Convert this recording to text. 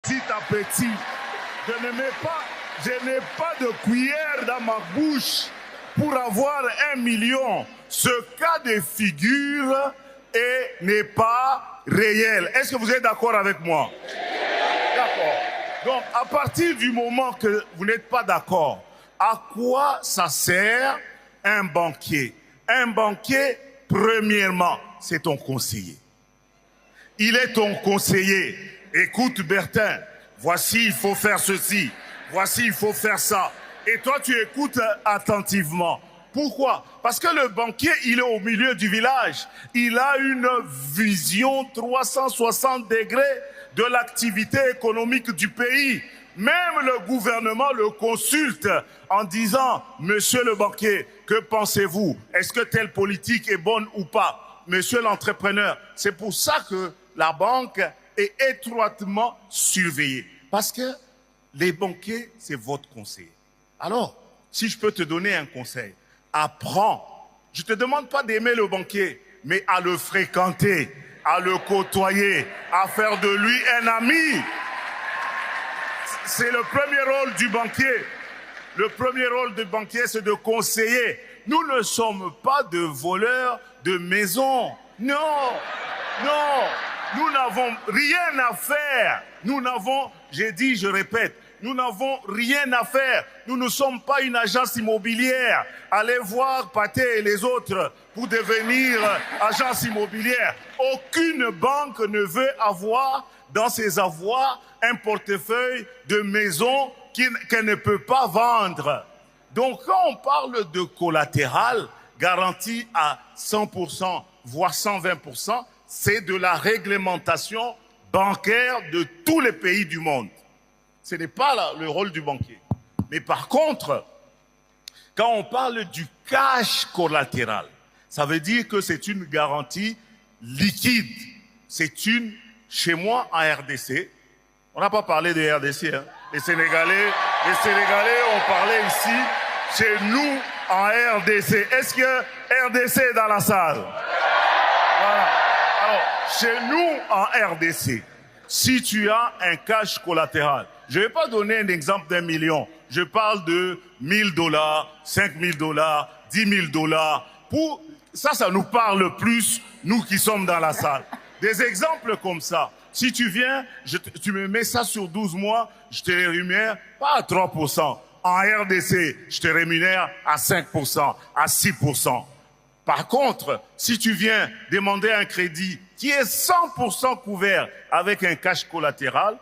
Petit à petit, je n'ai pas de cuillère dans ma bouche pour avoir 1 million. Ce cas de figure n'est pas réel. Est-ce que vous êtes d'accord avec moi? D'accord. Donc, à partir du moment que vous n'êtes pas d'accord, à quoi ça sert un banquier? Un banquier, premièrement, c'est ton conseiller. Il est ton conseiller. Écoute, Bertin, voici, il faut faire ceci. Voici, il faut faire ça. Et toi, tu écoutes attentivement. Pourquoi? Parce que le banquier, il est au milieu du village. Il a une vision 360 degrés de l'activité économique du pays. Même le gouvernement le consulte en disant « Monsieur le banquier, que pensez-vous? Est-ce que telle politique est bonne ou pas ?» Monsieur l'entrepreneur, c'est pour ça que la banque est étroitement surveillée. Parce que les banquiers, c'est votre conseiller. Alors, si je peux te donner un conseil, apprends. Je ne te demande pas d'aimer le banquier, mais à le fréquenter, à le côtoyer, à faire de lui un ami. C'est le premier rôle du banquier. Le premier rôle du banquier, c'est de conseiller. Nous ne sommes pas de voleurs de maison. Non, non. Nous n'avons rien à faire. Nous n'avons, j'ai dit, je répète, nous n'avons rien à faire. Nous ne sommes pas une agence immobilière. Allez voir Pathé et les autres pour devenir agence immobilière. Aucune banque ne veut avoir dans ses avoirs un portefeuille de maisons qu'elle ne peut pas vendre. Donc quand on parle de collatéral garanti à 100%, voire 120%, c'est de la réglementation bancaire de tous les pays du monde. Ce n'est pas le rôle du banquier. Mais par contre, quand on parle du cash collatéral, ça veut dire que c'est une garantie liquide. C'est une, chez moi en RDC, on n'a pas parlé de RDC, hein. Les Sénégalais ont parlé ici, chez nous en RDC. Est-ce que RDC est dans la salle? Voilà. Alors, chez nous en RDC, si tu as un cash collatéral, je ne vais pas donner un exemple d'1 million. Je parle de $1000, $5000, $10 000. Ça nous parle plus, nous qui sommes dans la salle. Des exemples comme ça. Si tu viens, tu me mets ça sur 12 mois, je te rémunère pas à 3%. En RDC, je te rémunère à 5%, à 6%. Par contre, si tu viens demander un crédit qui est 100% couvert avec un cash collatéral,